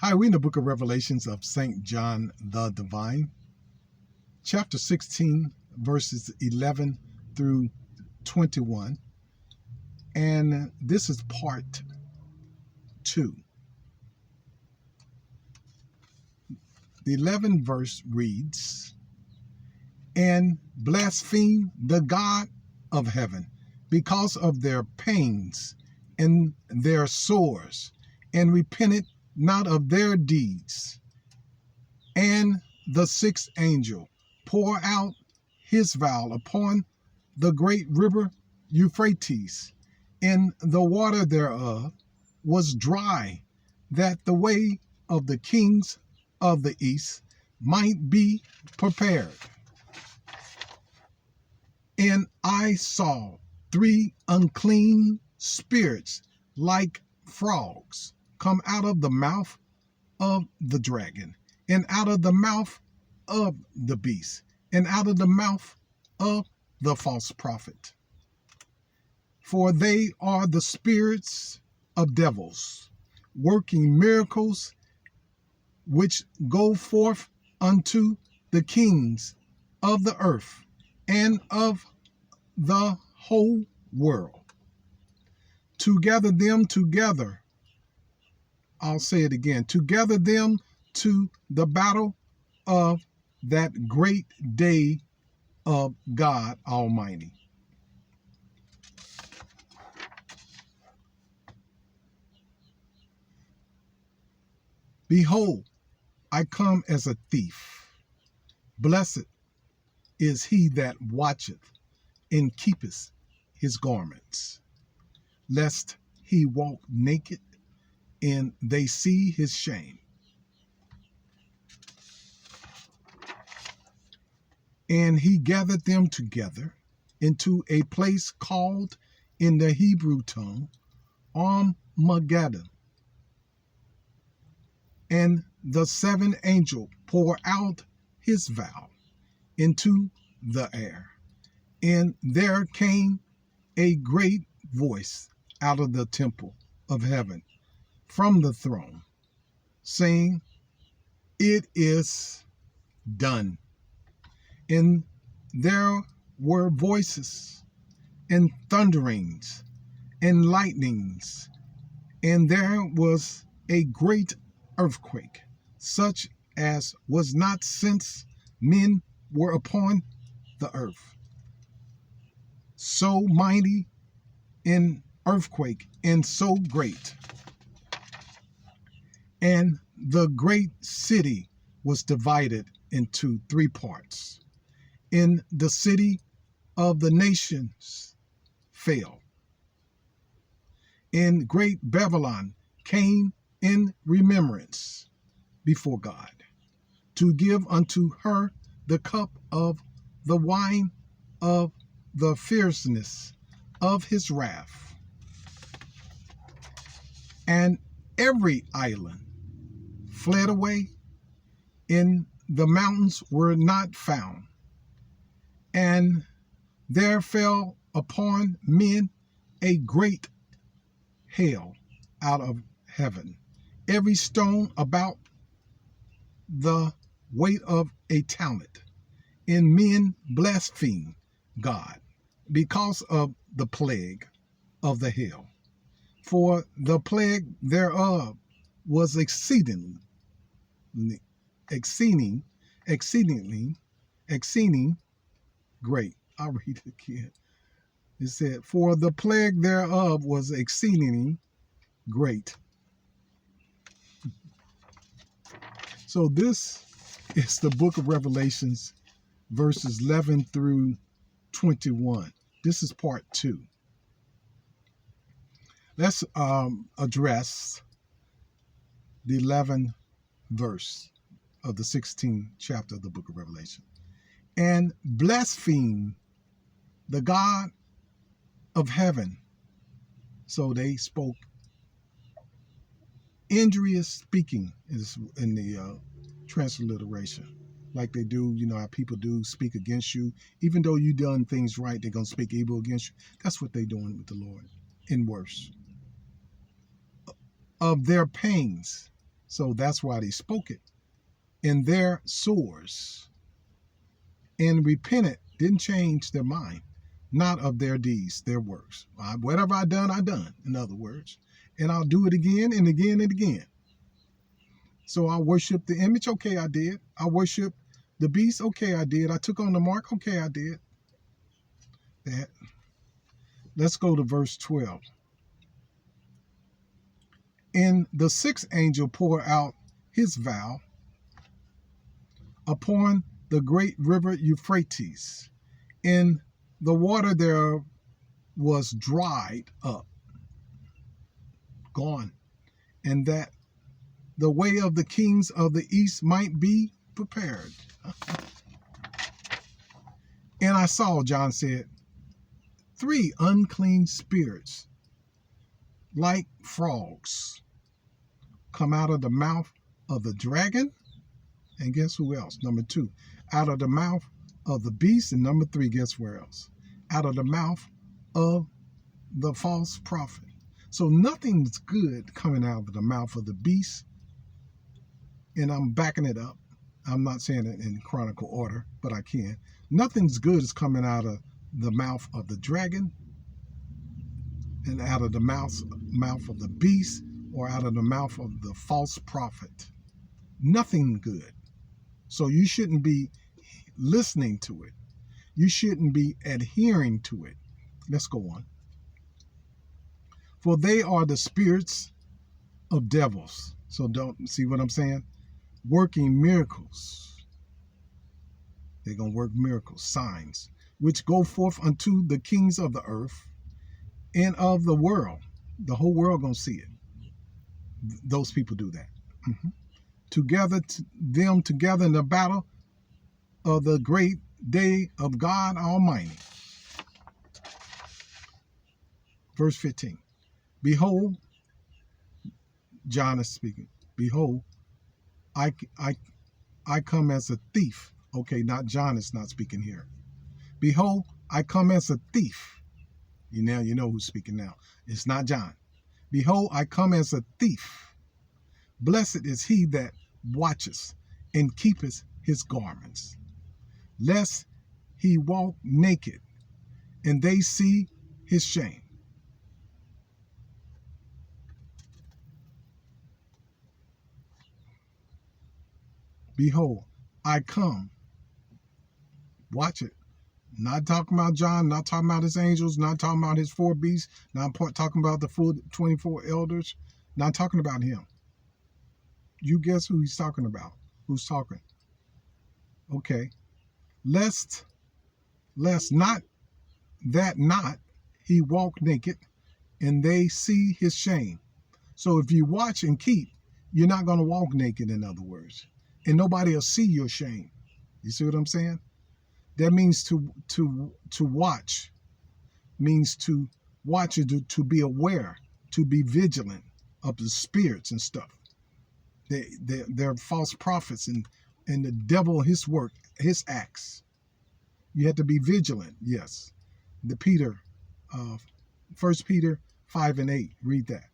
Hi, we're in the book of Revelations of St. John the Divine, chapter 16, verses 11 through 21. And this is part 2. The 11th verse reads, "And blaspheme the God of heaven because of their pains and their sores, and repented not of their deeds. And the sixth angel poured out his vial upon the great river Euphrates, and the water thereof was dry, that the way of the kings of the east might be prepared. And I saw 3 unclean spirits like frogs come out of the mouth of the dragon, and out of the mouth of the beast, and out of the mouth of the false prophet. For they are the spirits of devils, working miracles, which go forth unto the kings of the earth and of the whole world, to gather them together." I'll say it again. "To gather them to the battle of that great day of God Almighty." "Behold, I come as a thief. Blessed is he that watcheth and keepeth his garments, lest he walk naked and they see his shame. And he gathered them together into a place called in the Hebrew tongue Armageddon. And the 7th angel poured out his vial into the air, and there came a great voice out of the temple of heaven from the throne, saying, It is done. And there were voices and thunderings and lightnings, and there was a great earthquake, such as was not since men were upon the earth. So mighty an earthquake and so great. And the great city was divided into 3 parts. And the city of the nations fell. And great Babylon came in remembrance before God, to give unto her the cup of the wine of the fierceness of his wrath. And every island fled away, and the mountains were not found. And there fell upon men a great hail out of heaven, every stone about the weight of a talent. And men blasphemed God because of the plague of the hail. For the plague thereof was exceeding great. I'll read it again. It said, for the plague thereof was exceedingly great. So this is the book of Revelations, verses 11 through 21. This is part 2. Let's address the 11th verse of the 16th chapter of the book of Revelation. And blaspheme the God of heaven. So they spoke injurious speaking is in the transliteration, like they do, how people do speak against you. Even though you done things right, they're going to speak evil against you. That's what they're doing with the Lord, and worse. Of their pains. So that's why they spoke it in their sores, and repented, didn't change their mind, not of their deeds, their works. Whatever I done, in other words. And I'll do it again and again and again. So I worship the image, okay, I did. I worship the beast, okay, I did. I took on the mark, okay, I did. That. Let's go to verse 12. And the sixth angel poured out his vial upon the great river Euphrates, and the water there was dried up, gone, and that the way of the kings of the east might be prepared. And I saw, John said, 3 unclean spirits like frogs come out of the mouth of the dragon. And guess who else? Number 2, out of the mouth of the beast. And number 3, guess where else? Out of the mouth of the false prophet. So nothing's good coming out of the mouth of the beast. And I'm backing it up. I'm not saying it in chronicle order, but I can. Nothing's good is coming out of the mouth of the dragon, and out of the mouth of the beast, or out of the mouth of the false prophet. Nothing good. So you shouldn't be listening to it. You shouldn't be adhering to it. Let's go on. For they are the spirits of devils. So don't see what I'm saying? Working miracles. They're going to work miracles, signs, which go forth unto the kings of the earth and of the world. The whole world going to see it. Those people do that. Together, them together in the battle of the great day of God Almighty. Verse 15. Behold, John is speaking. Behold, I come as a thief. Okay, not John is not speaking here. Behold, I come as a thief. You know who's speaking now. It's not John. Behold, I come as a thief. Blessed is he that watcheth and keepeth his garments, lest he walk naked, and they see his shame. Behold, I come. Watch it. Not talking about John, not talking about his angels, not talking about his 4 beasts, not talking about the full 24 elders, not talking about him. You guess who he's talking about? Who's talking? Okay. Lest not he walk naked, and they see his shame. So if you watch and keep, you're not going to walk naked, in other words. And nobody will see your shame. You see what I'm saying? That means to watch, means to watch, to be aware, to be vigilant of the spirits and stuff. They're false prophets, and the devil, his work, his acts. You have to be vigilant, yes. The Peter, 1 Peter 5 and 8, read that.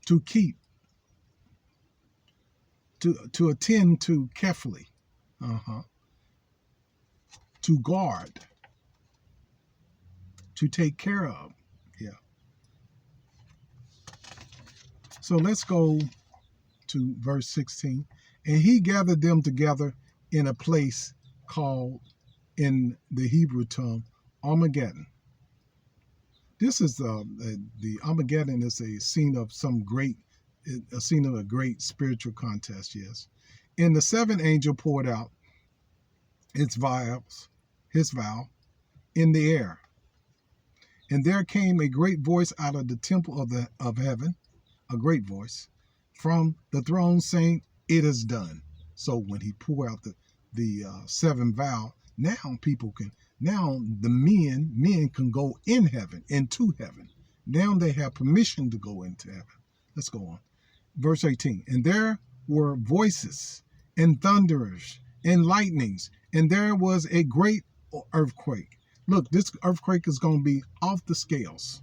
To keep, to attend to carefully, to guard, to take care of, yeah. So let's go to verse 16. And he gathered them together in a place called, in the Hebrew tongue, Armageddon. This is the Armageddon is a scene of a great spiritual contest, yes. And the 7th angel poured out his vial in the air. And there came a great voice out of the temple of heaven, a great voice from the throne saying, "It is done." So when he poured out the 7th vial, now the men can go into heaven. Now they have permission to go into heaven. Let's go on. Verse 18. And there were voices and thunderers and lightnings, and there was a great earthquake. Look, this earthquake is going to be off the scales,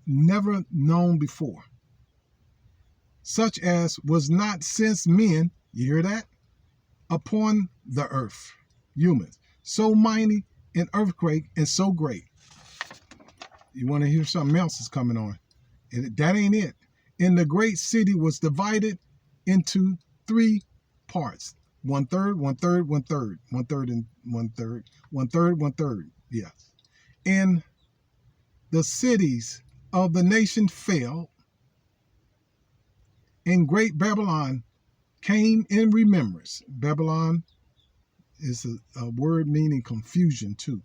never known before. such as was not since men, you hear that, upon the earth, humans, so mighty an earthquake and so great. You want to hear something else is coming on? That ain't it. And the great city was divided into three parts. 1/3, 1/3, 1/3, 1/3, and 1/3, 1/3, 1/3. Yes. And the cities of the nation fell, and great Babylon came in remembrance. Babylon is a word meaning confusion too,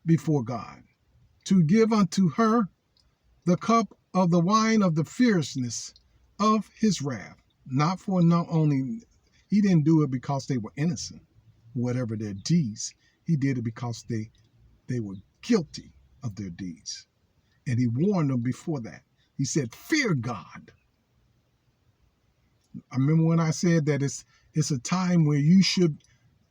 before God, to give unto her the cup of the wine of the fierceness of his wrath. Not for not only, he didn't do it because they were innocent, whatever their deeds. He did it because they were guilty of their deeds. And he warned them before that. He said, fear God. I remember when I said that it's a time where you should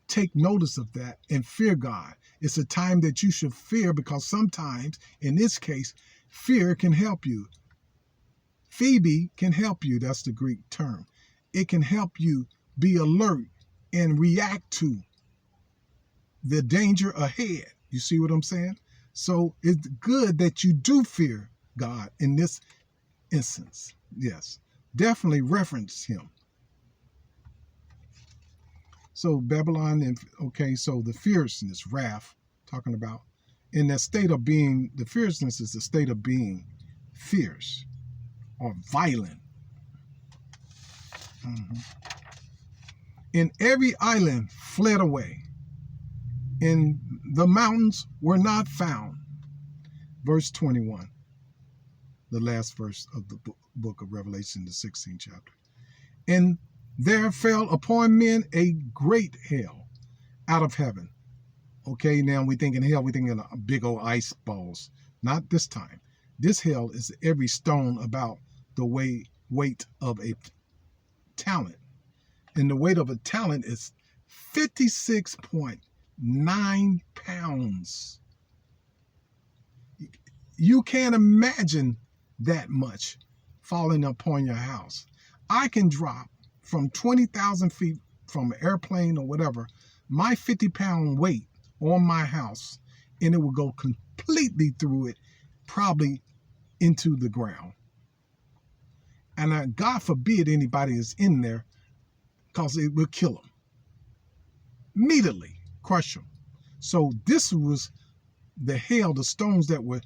take notice of that and fear God. It's a time that you should fear, because sometimes, in this case, fear can help you. Phoebe can help you. That's the Greek term. It can help you be alert and react to the danger ahead. You see what I'm saying? So it's good that you do fear God in this instance. Yes, definitely reference him. So Babylon, and okay, so the fierceness, wrath, talking about in that state of being, the fierceness is the state of being fierce or violent. And every island fled away, and the mountains were not found. Verse 21, the last verse of the book of Revelation, the 16th chapter. And there fell upon men a great hail out of heaven. Okay, now we thinking hell, we thinking big old ice balls. Not this time. This hail is every stone about the weight of a talent. And the weight of a talent is 56.9 pounds. You can't imagine that much falling upon your house. I can drop from 20,000 feet from an airplane or whatever, my 50-pound weight on my house, and it will go completely through it, probably into the ground. And God forbid anybody is in there, because it will kill them. Immediately crush them. So this was the hail, the stones that were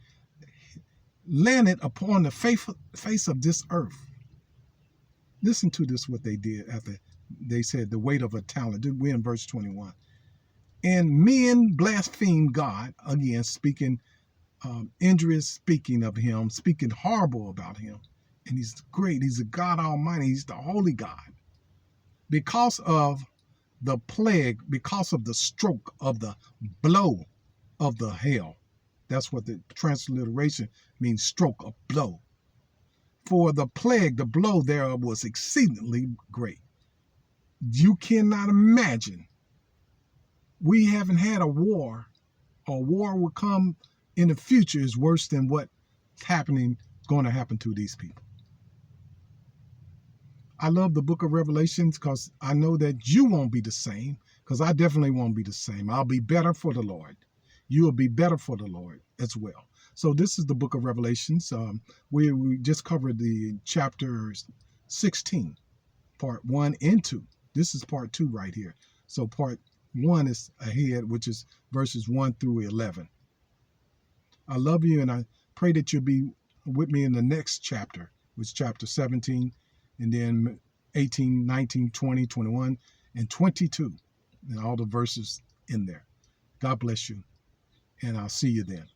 landed upon the face of this earth. Listen to this, what they did after they said the weight of a talent. We're in verse 21. And men blasphemed God, again, speaking injurious, speaking of him, speaking horrible about him. And he's great. He's a God Almighty. He's the holy God. Because of the plague, because of the stroke of the blow of the hail. That's what the transliteration means, stroke, a blow. For the plague, the blow thereof was exceedingly great. You cannot imagine. We haven't had a war, or war will come in the future is worse than what's going to happen to these people. I love the book of Revelations because I know that you won't be the same, because I definitely won't be the same. I'll be better for the Lord. You will be better for the Lord as well. So this is the book of Revelations. We just covered the chapter 16, part 1 and 2. This is part 2 right here. So part 1 is ahead, which is verses 1 through 11. I love you, and I pray that you'll be with me in the next chapter, which is chapter 17, and then 18, 19, 20, 21, and 22, and all the verses in there. God bless you, and I'll see you then.